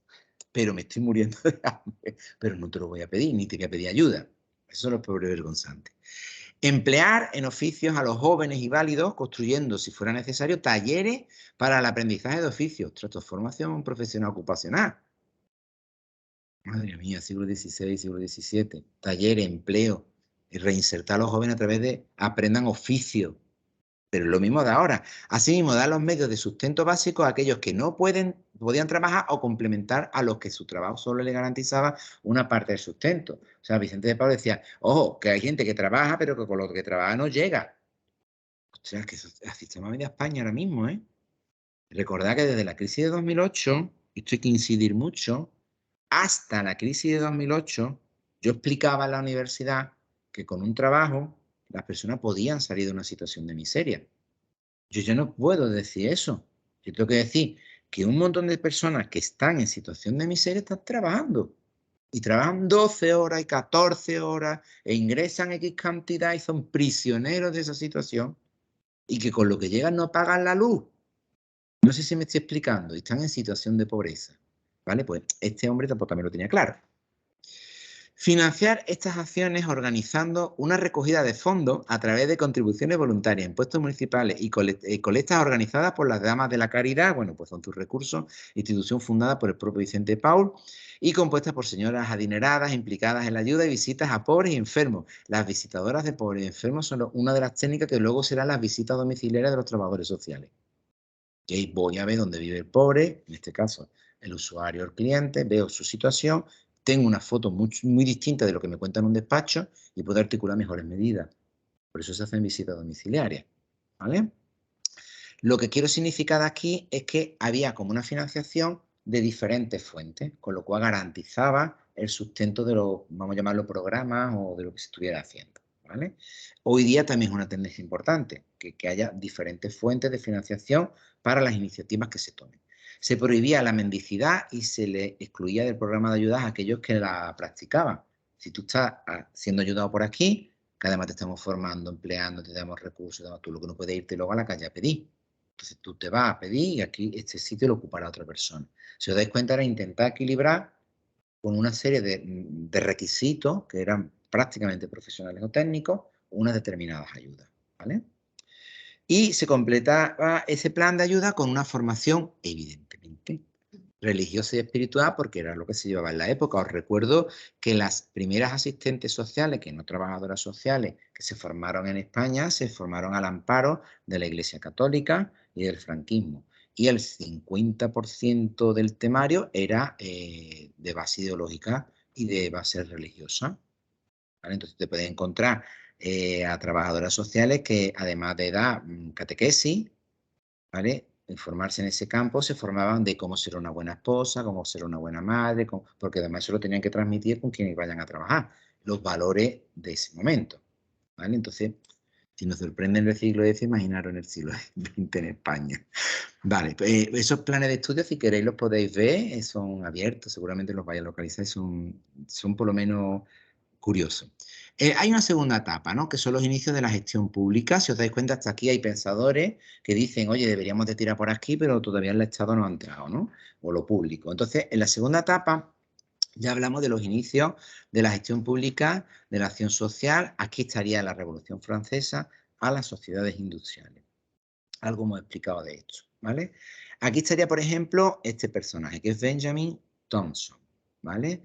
Pero me estoy muriendo de hambre, pero no te lo voy a pedir, ni te voy a pedir ayuda. Esos son los pobres vergonzantes. Emplear en oficios a los jóvenes y válidos, construyendo, si fuera necesario, talleres para el aprendizaje de oficios, transformación profesional ocupacional. Madre mía, siglo XVI, siglo XVII. Talleres, empleo, y reinsertar a los jóvenes a través de aprendan oficio. Pero es lo mismo de ahora. Asimismo, dar los medios de sustento básico a aquellos que no podían trabajar o complementar a los que su trabajo solo le garantizaba una parte del sustento. O sea, Vicente de Pablo decía, ojo, que hay gente que trabaja, pero que con lo que trabaja no llega. O sea, que eso es el sistema media España ahora mismo, ¿eh? Recordad que desde la crisis de 2008, y esto hay que incidir mucho, hasta la crisis de 2008, yo explicaba en la universidad que con un trabajo las personas podían salir de una situación de miseria. Yo ya no puedo decir eso. Yo tengo que decir que un montón de personas que están en situación de miseria están trabajando. Y trabajan 12 horas y 14 horas e ingresan X cantidad y son prisioneros de esa situación y que con lo que llegan no pagan la luz. No sé si me estoy explicando. Y están en situación de pobreza. ¿Vale? Pues este hombre tampoco también lo tenía claro. Financiar estas acciones organizando una recogida de fondos a través de contribuciones voluntarias, impuestos municipales y colectas organizadas por las damas de la caridad, bueno, pues son tus recursos, institución fundada por el propio Vicente Paul y compuesta por señoras adineradas implicadas en la ayuda y visitas a pobres y enfermos. Las visitadoras de pobres y enfermos son una de las técnicas que luego serán las visitas domiciliarias de los trabajadores sociales. Y ahí voy a ver dónde vive el pobre, en este caso el usuario, el cliente, veo su situación, tengo una foto muy distinta de lo que me cuenta en un despacho y puedo articular mejores medidas. Por eso se hacen visitas domiciliarias. ¿Vale? Lo que quiero significar aquí es que había como una financiación de diferentes fuentes, con lo cual garantizaba el sustento de los, vamos a llamarlo, programas o de lo que se estuviera haciendo. ¿Vale? Hoy día también es una tendencia importante, que haya diferentes fuentes de financiación para las iniciativas que se tomen. Se prohibía la mendicidad y se le excluía del programa de ayudas a aquellos que la practicaban. Si tú estás siendo ayudado por aquí, que además te estamos formando, empleando, te damos recursos, tú lo que no puedes irte luego a la calle a pedir. Entonces tú te vas a pedir y aquí este sitio lo ocupará otra persona. Si os dais cuenta, era intentar equilibrar con una serie de requisitos que eran prácticamente profesionales o técnicos, unas determinadas ayudas. ¿Vale? Y se completaba ese plan de ayuda con una formación, evidentemente, religiosa y espiritual, porque era lo que se llevaba en la época. Os recuerdo que las primeras asistentes sociales, que no trabajadoras sociales, que se formaron en España, se formaron al amparo de la Iglesia Católica y del franquismo. Y el 50% del temario era de base ideológica y de base religiosa. ¿Vale? Entonces te puedes encontrar a trabajadoras sociales que, además de dar catequesis, ¿vale?, informarse en ese campo, se formaban de cómo ser una buena esposa, cómo ser una buena madre, porque además eso lo tenían que transmitir con quienes vayan a trabajar, los valores de ese momento, ¿vale? Entonces, si nos sorprende en el siglo X, imaginaros en el siglo XX en España. Vale, esos planes de estudio, si queréis, los podéis ver, son abiertos, seguramente los vais a localizar, son por lo menos curiosos. Hay una segunda etapa, ¿no?, que son los inicios de la gestión pública. Si os dais cuenta, hasta aquí hay pensadores que dicen, oye, deberíamos de tirar por aquí, pero todavía el Estado no ha entrado, ¿no?, o lo público. Entonces, en la segunda etapa ya hablamos de los inicios de la gestión pública, de la acción social. Aquí estaría la Revolución Francesa a las sociedades industriales. Algo hemos explicado de esto, ¿vale? Aquí estaría, por ejemplo, este personaje, que es Benjamin Thompson, ¿vale?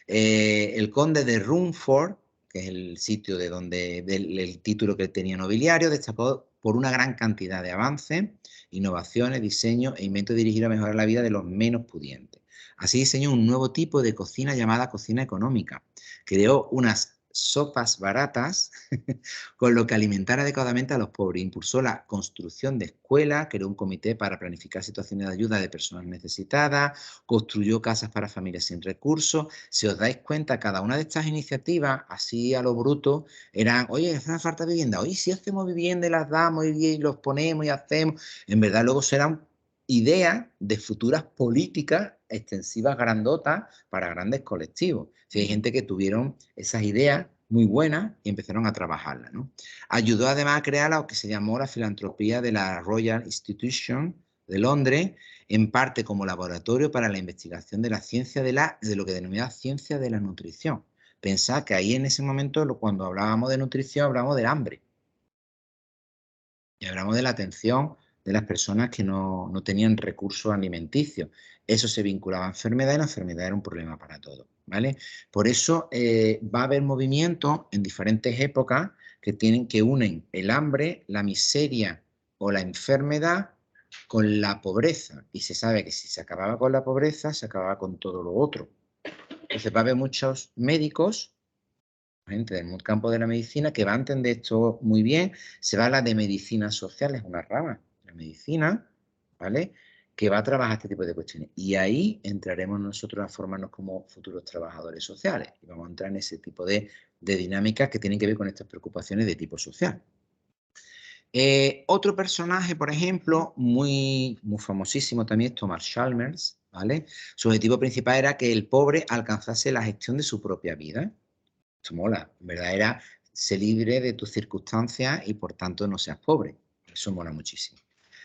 El conde de Rumford, que es el sitio de donde, el título que él tenía nobiliario, destacó por una gran cantidad de avances, innovaciones, diseños e inventos dirigidos a mejorar la vida de los menos pudientes. Así diseñó un nuevo tipo de cocina llamada cocina económica. Creó unas sopas baratas con lo que alimentar adecuadamente a los pobres. Impulsó la construcción de escuelas, creó un comité para planificar situaciones de ayuda de personas necesitadas, construyó casas para familias sin recursos. Si os dais cuenta, cada una de estas iniciativas, así a lo bruto, eran, oye, hace una falta de vivienda, oye, si hacemos vivienda y las damos y los ponemos y hacemos. En verdad, luego serán ideas de futuras políticas extensivas grandotas para grandes colectivos. Si hay gente que tuvieron esas ideas muy buenas y empezaron a trabajarlas, ¿no? Ayudó además a crear lo que se llamó la filantropía de la Royal Institution de Londres, en parte como laboratorio para la investigación de la ciencia de lo que denomina ciencia de la nutrición. Pensad que ahí en ese momento, cuando hablábamos de nutrición, hablábamos del hambre. Y hablamos de la atención de las personas que no tenían recursos alimenticios. Eso se vinculaba a enfermedad y la enfermedad era un problema para todos, ¿vale? Por eso va a haber movimientos en diferentes épocas que unen el hambre, la miseria o la enfermedad con la pobreza. Y se sabe que si se acababa con la pobreza, se acababa con todo lo otro. Entonces va a haber muchos médicos, gente del campo de la medicina, que va a entender esto muy bien. Se va a hablar de medicina social, es una rama de la medicina, ¿vale?, que va a trabajar este tipo de cuestiones. Y ahí entraremos nosotros a formarnos como futuros trabajadores sociales. Y vamos a entrar en ese tipo de dinámicas que tienen que ver con estas preocupaciones de tipo social. Otro personaje, por ejemplo, muy famosísimo también es Thomas Chalmers, ¿vale? Su objetivo principal era que el pobre alcanzase la gestión de su propia vida. Esto mola, en verdad era ser libre de tus circunstancias y por tanto no seas pobre. Eso mola muchísimo.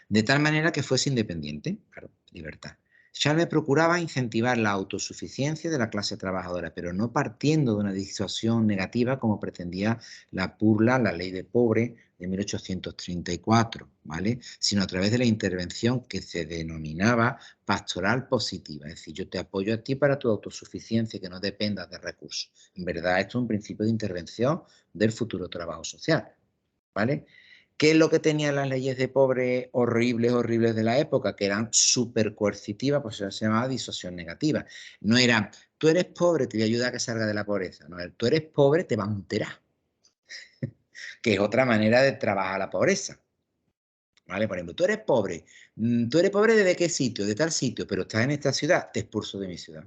De tal manera que fuese independiente, claro, libertad. Charles procuraba incentivar la autosuficiencia de la clase trabajadora, pero no partiendo de una disuasión negativa como pretendía la Purla, la ley de pobre de 1834, ¿vale?, sino a través de la intervención que se denominaba pastoral positiva, es decir, yo te apoyo a ti para tu autosuficiencia, que no dependas de recursos. En verdad, esto es un principio de intervención del futuro trabajo social, ¿vale? ¿Qué es lo que tenían las leyes de pobre horribles de la época? Que eran súper coercitivas, pues eso se llamaba disuasión negativa. No era, tú eres pobre, te voy a ayudar a que salga de la pobreza. No, tú eres pobre, te va a enterar. Que es otra manera de trabajar la pobreza. ¿Vale? Por ejemplo, tú eres pobre. ¿Tú eres pobre de qué sitio? De tal sitio, pero estás en esta ciudad, te expulso de mi ciudad.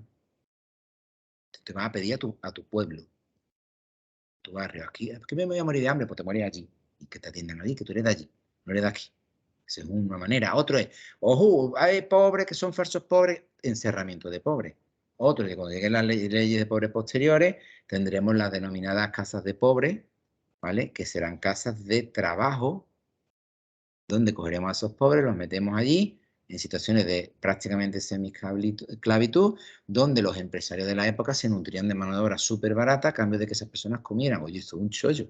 Te vas a pedir a tu pueblo, tu barrio. Aquí, ¿por qué me voy a morir de hambre? Pues te mueres allí. Y que te atiendan allí, que tú eres de allí, no eres de aquí. Esa es una manera. Otro es, ojo, hay pobres que son falsos pobres, encerramiento de pobres. Otro es que cuando lleguen las leyes de pobres posteriores, tendremos las denominadas casas de pobres, ¿vale?, que serán casas de trabajo, donde cogeremos a esos pobres, los metemos allí, en situaciones de prácticamente semi-esclavitud, donde los empresarios de la época se nutrían de mano de obra súper barata a cambio de que esas personas comieran. Oye, esto es un chollo.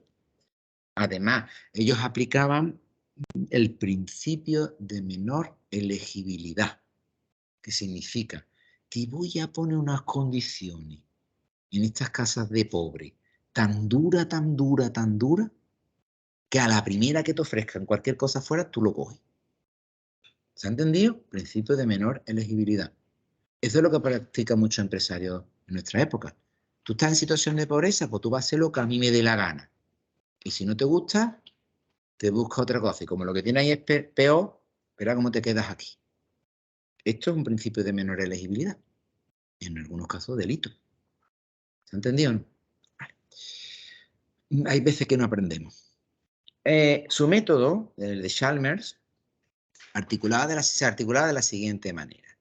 Además, ellos aplicaban el principio de menor elegibilidad, que significa, te voy a poner unas condiciones en estas casas de pobre tan dura, que a la primera que te ofrezcan cualquier cosa fuera, tú lo coges. ¿Se ha entendido? Principio de menor elegibilidad. Eso es lo que practican muchos empresarios en nuestra época. Tú estás en situación de pobreza, pues tú vas a hacer lo que a mí me dé la gana. Y si no te gusta, te busca otra cosa. Y como lo que tienes ahí es peor, verá cómo te quedas aquí. Esto es un principio de menor elegibilidad. En algunos casos, delito. ¿Se ha entendido o no? Vale. Hay veces que no aprendemos. Su método, el de Chalmers, se articulaba de la siguiente manera.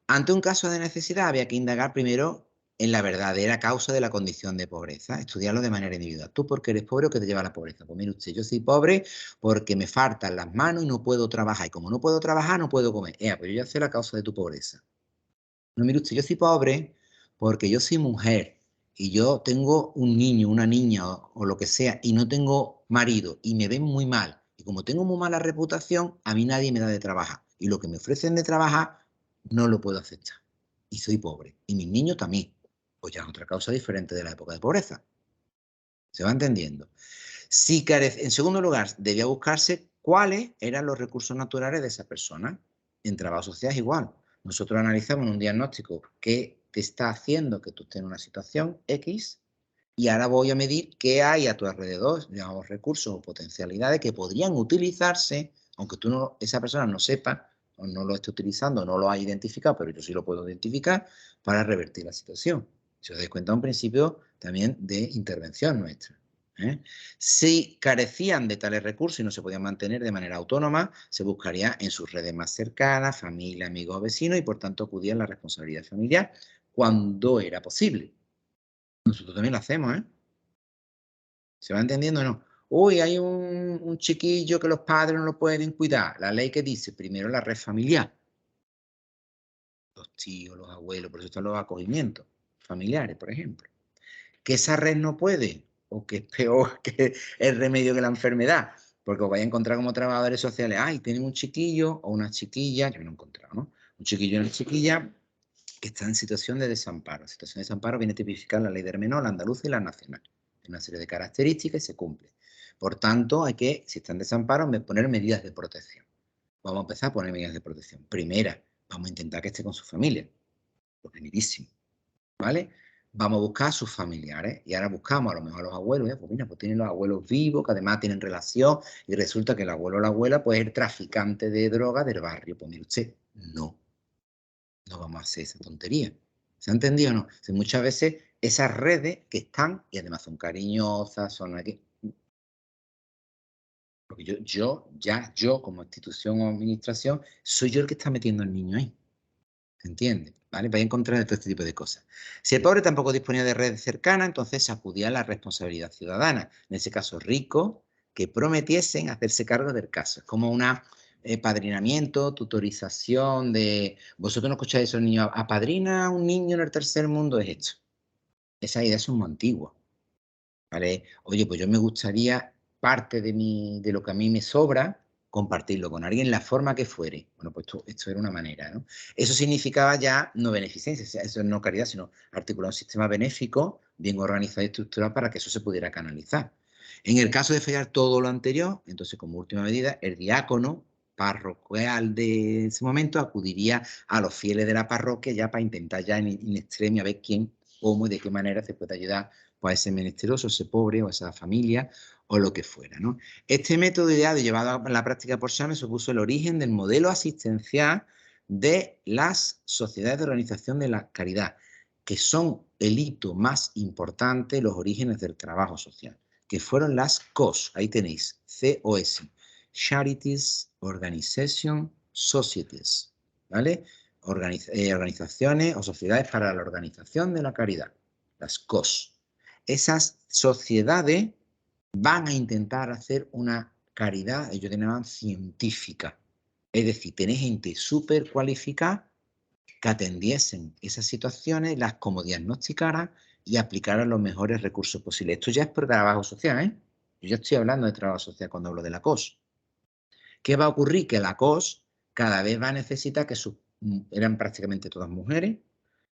Ante un caso de necesidad había que indagar primero en la verdadera causa de la condición de pobreza, estudiarlo de manera individual. ¿Tú por qué eres pobre o qué te lleva a la pobreza? Pues mire usted, yo soy pobre porque me faltan las manos y no puedo trabajar. Y como no puedo trabajar, no puedo comer. Pues yo ya sé la causa de tu pobreza. No, mire usted, yo soy pobre porque yo soy mujer y yo tengo un niño, una niña o lo que sea y no tengo marido y me ven muy mal. Y como tengo muy mala reputación, a mí nadie me da de trabajar. Y lo que me ofrecen de trabajar no lo puedo aceptar. Y soy pobre. Y mis niños también. Pues ya es otra causa diferente de la época de pobreza. ¿Se va entendiendo? Si carece, en segundo lugar, debía buscarse cuáles eran los recursos naturales de esa persona. En trabajo social es igual. Nosotros analizamos en un diagnóstico qué te está haciendo que tú estés en una situación X y ahora voy a medir qué hay a tu alrededor, llamamos recursos o potencialidades que podrían utilizarse, aunque tú no, esa persona no sepa o no lo esté utilizando, no lo haya identificado, pero yo sí lo puedo identificar para revertir la situación. Si os dais cuenta, un principio también de intervención nuestra. Si carecían de tales recursos y no se podían mantener de manera autónoma, se buscaría en sus redes más cercanas, familia, amigos o vecinos, y por tanto acudía a la responsabilidad familiar cuando era posible. Nosotros también lo hacemos, ¿eh? ¿Se va entendiendo o no? Uy, hay un chiquillo que los padres no lo pueden cuidar. La ley que dice primero la red familiar. Los tíos, los abuelos, por eso están los acogimientos familiares, por ejemplo. Que esa red no puede, o que es peor que el remedio que la enfermedad, porque os vais a encontrar como trabajadores sociales, ay, tienen un chiquillo o una chiquilla, yo no he encontrado, ¿no? Un chiquillo y una chiquilla que está en situación de desamparo. Situación de desamparo viene tipificada en la ley del menor, la andaluza y la nacional. Tiene una serie de características y se cumple. Por tanto, hay que, si está en desamparo, poner medidas de protección. Vamos a empezar a poner medidas de protección. Primera, vamos a intentar que esté con su familia. Lo primerísimo. ¿Vale? Vamos a buscar a sus familiares y ahora buscamos a lo mejor a los abuelos, pues mira, pues tienen los abuelos vivos, que además tienen relación y resulta que el abuelo o la abuela pues es el traficante de droga del barrio. Pues mire usted, no vamos a hacer esa tontería. ¿Se ha entendido o no? O sea, muchas veces esas redes que están, y además son cariñosas, son aquí, porque yo como institución o administración, soy yo el que está metiendo al niño ahí. ¿Se entiende? ¿Vale? Vais a encontrar todo este tipo de cosas. Si el pobre tampoco disponía de redes cercanas, entonces acudía a la responsabilidad ciudadana. En ese caso, ricos que prometiesen hacerse cargo del caso. Es como un padrinamiento, tutorización de... Vosotros no escucháis a esos niños, apadrina a un niño en el tercer mundo, es esto. Esa idea es muy antigua. ¿Vale? Oye, pues yo me gustaría parte de lo que a mí me sobra, compartirlo con alguien, la forma que fuere. Bueno, pues esto era una manera, ¿no? Eso significaba ya no beneficencia, o sea, eso no caridad, sino articular un sistema benéfico, bien organizado y estructurado para que eso se pudiera canalizar. En el caso de fallar todo lo anterior, entonces como última medida, el diácono parroquial de ese momento acudiría a los fieles de la parroquia ya para intentar ya en extremo a ver quién, cómo y de qué manera se puede ayudar pues, a ese menesteroso, ese pobre o esa familia o lo que fuera, ¿no? Este método ideado y llevado a la práctica por Chávez supuso el origen del modelo asistencial de las sociedades de organización de la caridad, que son el hito más importante, los orígenes del trabajo social, que fueron las COS, ahí tenéis, COS, Charities, Organization, Societies, ¿vale? Organizaciones o sociedades para la organización de la caridad, las COS. Esas sociedades van a intentar hacer una caridad, ellos llamaban científica. Es decir, tenéis gente súper cualificada que atendiesen esas situaciones, las como diagnosticaran y aplicaran los mejores recursos posibles. Esto ya es por trabajo social, ¿eh? Yo ya estoy hablando de trabajo social cuando hablo de la COS. ¿Qué va a ocurrir? Que la COS cada vez va a necesitar que eran prácticamente todas mujeres,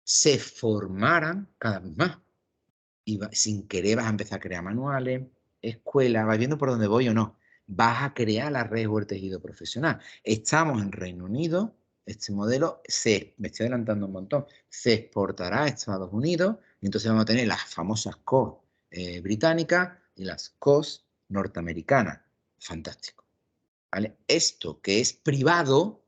se formaran cada vez más. Y sin querer vas a empezar a crear manuales, escuelas, vas viendo por dónde voy o no. Vas a crear la red o el tejido profesional. Estamos en Reino Unido, este modelo, me estoy adelantando un montón, se exportará a Estados Unidos y entonces vamos a tener las famosas COS británicas y las COS norteamericana. Fantástico. ¿Vale? Esto que es privado,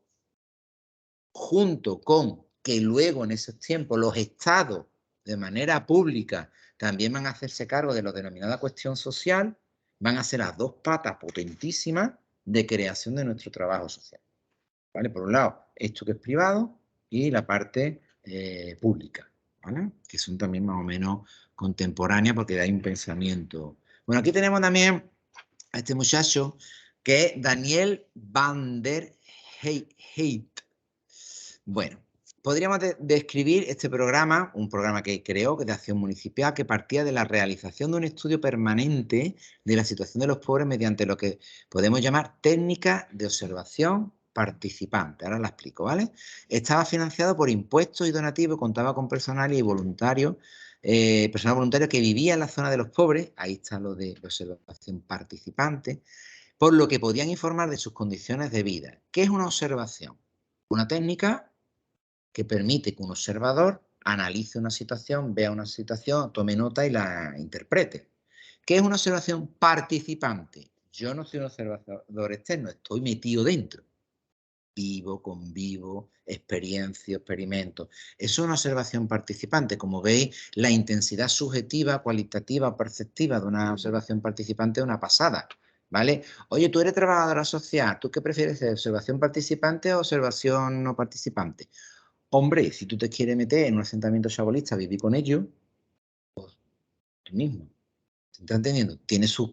junto con que luego en esos tiempos los estados, de manera pública, también van a hacerse cargo de lo denominada cuestión social, van a ser las dos patas potentísimas de creación de nuestro trabajo social. ¿Vale? Por un lado, esto que es privado y la parte pública, ¿vale? Que son también más o menos contemporáneas porque hay un pensamiento. Bueno, aquí tenemos también a este muchacho que es Daniel van der Heijden. Bueno, podríamos describir este programa, un programa que creó, que es de acción municipal, que partía de la realización de un estudio permanente de la situación de los pobres mediante lo que podemos llamar técnicas de observación participante. Ahora la explico, ¿vale? Estaba financiado por impuestos y donativos, contaba con personal y voluntarios, personal voluntario que vivía en la zona de los pobres, ahí está lo de la observación participante, por lo que podían informar de sus condiciones de vida. ¿Qué es una observación? Una técnica que permite que un observador analice una situación, vea una situación, tome nota y la interprete. ¿Qué es una observación participante? Yo no soy un observador externo, estoy metido dentro. Vivo, convivo, experiencio, experimento. Eso es una observación participante. Como veis, la intensidad subjetiva, cualitativa o perceptiva de una observación participante es una pasada. ¿Vale? Oye, tú eres trabajadora social, ¿tú qué prefieres, observación participante o observación no participante? Hombre, si tú te quieres meter en un asentamiento chabolista a vivir con ellos, pues tú mismo. ¿Se está entendiendo? Tiene sus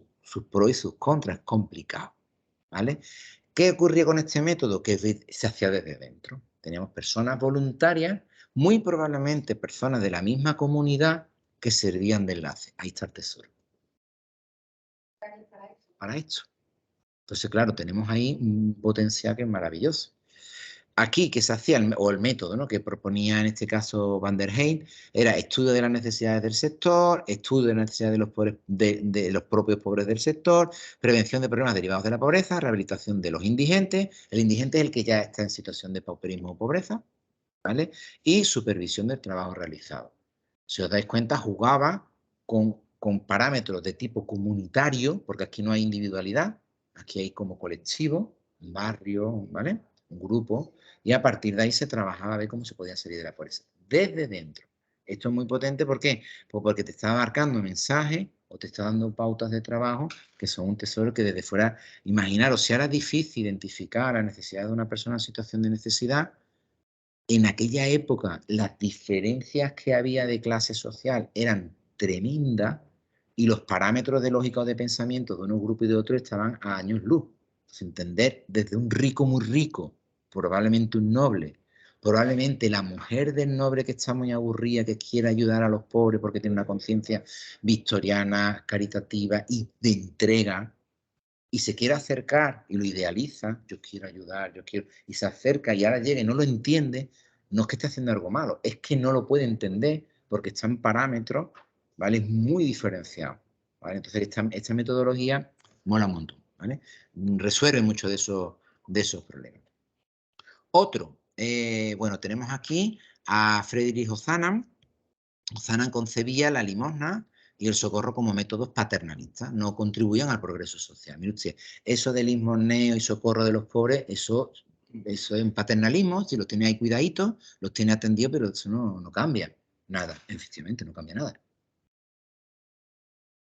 pros y sus contras, complicado. ¿Vale? ¿Qué ocurría con este método? Que se hacía desde dentro. Teníamos personas voluntarias, muy probablemente personas de la misma comunidad que servían de enlace. Ahí está el tesoro. Para esto. Entonces, claro, tenemos ahí un potencial que es maravilloso. Aquí, que se hacía, el método, ¿no?, que proponía en este caso Van der Heijden, era estudio de las necesidades del sector, estudio de las necesidades de los, pobres, de los propios pobres del sector, prevención de problemas derivados de la pobreza, rehabilitación de los indigentes. El indigente es el que ya está en situación de pauperismo o pobreza, ¿vale? Y supervisión del trabajo realizado. Si os dais cuenta, jugaba con parámetros de tipo comunitario, porque aquí no hay individualidad, aquí hay como colectivo, un barrio, ¿vale?, un grupo, y a partir de ahí se trabajaba a ver cómo se podía salir de la pobreza, desde dentro. Esto es muy potente, ¿por qué? Pues porque te está marcando mensajes o te está dando pautas de trabajo que son un tesoro que desde fuera, imaginaros, si ahora es difícil identificar la necesidad de una persona en situación de necesidad, en aquella época las diferencias que había de clase social eran tremendas y los parámetros de lógica o de pensamiento de unos grupos y de otros estaban a años luz. Entonces, entender desde un rico muy rico, probablemente un noble, probablemente la mujer del noble que está muy aburrida, que quiere ayudar a los pobres porque tiene una conciencia victoriana, caritativa y de entrega, y se quiere acercar y lo idealiza, yo quiero ayudar, yo quiero, y se acerca y ahora llega y no lo entiende, no es que esté haciendo algo malo, es que no lo puede entender porque está en parámetros, ¿vale?, muy diferenciados, ¿vale? Entonces esta metodología mola un montón, ¿vale? Resuelve muchos de esos problemas. Otro, bueno, tenemos aquí a Friedrich Ozanam. Ozanam concebía la limosna y el socorro como métodos paternalistas, no contribuían al progreso social. Mire usted, eso de limosneo y socorro de los pobres, eso es un paternalismo, si los tiene ahí cuidaditos, los tiene atendidos, pero eso no cambia nada, efectivamente, no cambia nada.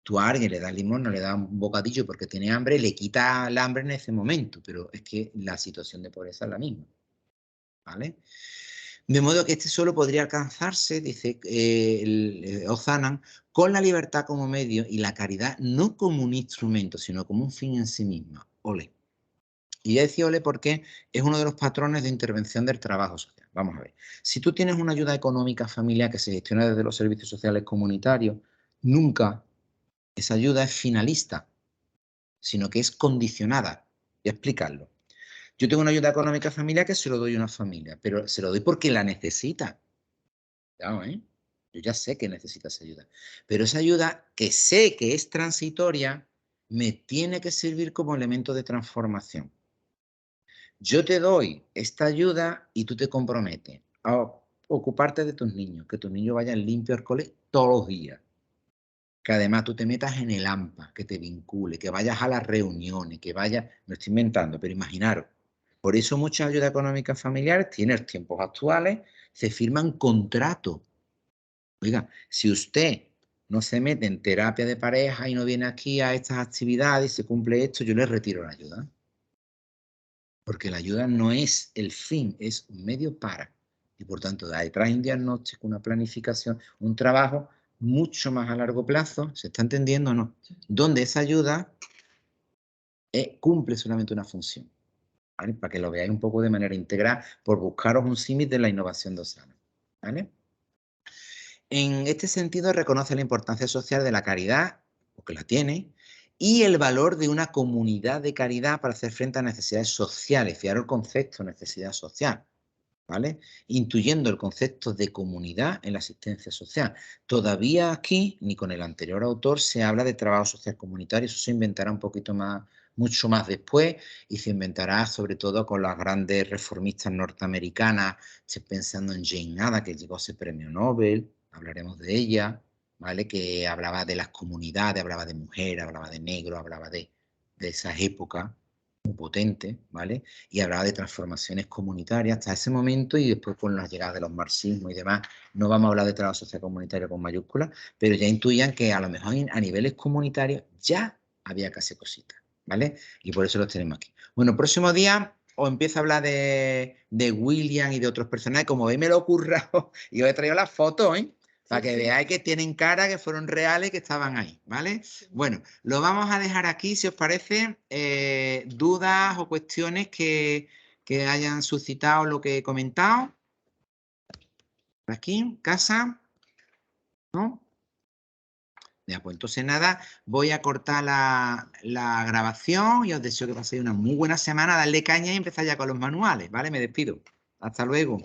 Tú a alguien le das limosna, le das un bocadillo porque tiene hambre, le quita el hambre en ese momento, pero es que la situación de pobreza es la misma, ¿vale? De modo que este solo podría alcanzarse, dice Ozanam, con la libertad como medio y la caridad no como un instrumento, sino como un fin en sí misma. Ole. Y ya decía ole porque es uno de los patrones de intervención del trabajo social. Vamos a ver. Si tú tienes una ayuda económica familiar que se gestiona desde los servicios sociales comunitarios, nunca esa ayuda es finalista, sino que es condicionada. Voy a explicarlo. Yo tengo una ayuda económica familiar que se lo doy a una familia, pero se lo doy porque la necesita. Claro, ¿eh? Yo ya sé que necesitas ayuda, pero esa ayuda que sé que es transitoria me tiene que servir como elemento de transformación. Yo te doy esta ayuda y tú te comprometes a ocuparte de tus niños, que tus niños vayan limpios al cole todos los días. que además tú te metas en el AMPA, que te vincule, que vayas a las reuniones, que vayas, me lo estoy inventando, pero imaginaros. Por eso muchas ayudas económicas familiares tienen tiempos actuales, se firman contratos. Oiga, si usted no se mete en terapia de pareja y no viene aquí a estas actividades y se cumple esto, yo le retiro la ayuda. Porque la ayuda no es el fin, es un medio para. Y por tanto, detrás hay un diagnóstico, una planificación, un trabajo mucho más a largo plazo, ¿se está entendiendo o no? Donde esa ayuda cumple solamente una función, ¿vale? Para que lo veáis un poco de manera integral, por buscaros un símil de la innovación docente, ¿vale? En este sentido, reconoce la importancia social de la caridad, porque la tiene, y el valor de una comunidad de caridad para hacer frente a necesidades sociales. Fijaros el concepto necesidad social, ¿vale? Intuyendo el concepto de comunidad en la asistencia social. Todavía aquí, ni con el anterior autor, se habla de trabajo social comunitario. Eso se inventará un poquito más, mucho más después, y se inventará sobre todo con las grandes reformistas norteamericanas. Estoy pensando en Jane Addams, que llegó a ese premio Nobel, hablaremos de ella, ¿vale? Que hablaba de las comunidades, hablaba de mujeres, hablaba de negros, hablaba de esas épocas muy potentes, ¿vale? Y hablaba de transformaciones comunitarias hasta ese momento, y después con las llegadas de los marxismos y demás, no vamos a hablar de trabajo social comunitario con mayúsculas, pero ya intuían que a lo mejor a niveles comunitarios ya había casi cositas, ¿vale? Y por eso los tenemos aquí. Bueno, próximo día os empiezo a hablar de William y de otros personajes. Como veis, me lo he currado y os he traído las fotos, ¿eh? Para que veáis que tienen cara, que fueron reales, que estaban ahí, ¿vale? Bueno, lo vamos a dejar aquí, si os parece. Dudas o cuestiones que hayan suscitado lo que he comentado. Por aquí, casa, ¿no? Ya, pues entonces nada, voy a cortar la grabación y os deseo que paséis una muy buena semana, darle caña y empezar ya con los manuales, ¿vale? Me despido. Hasta luego.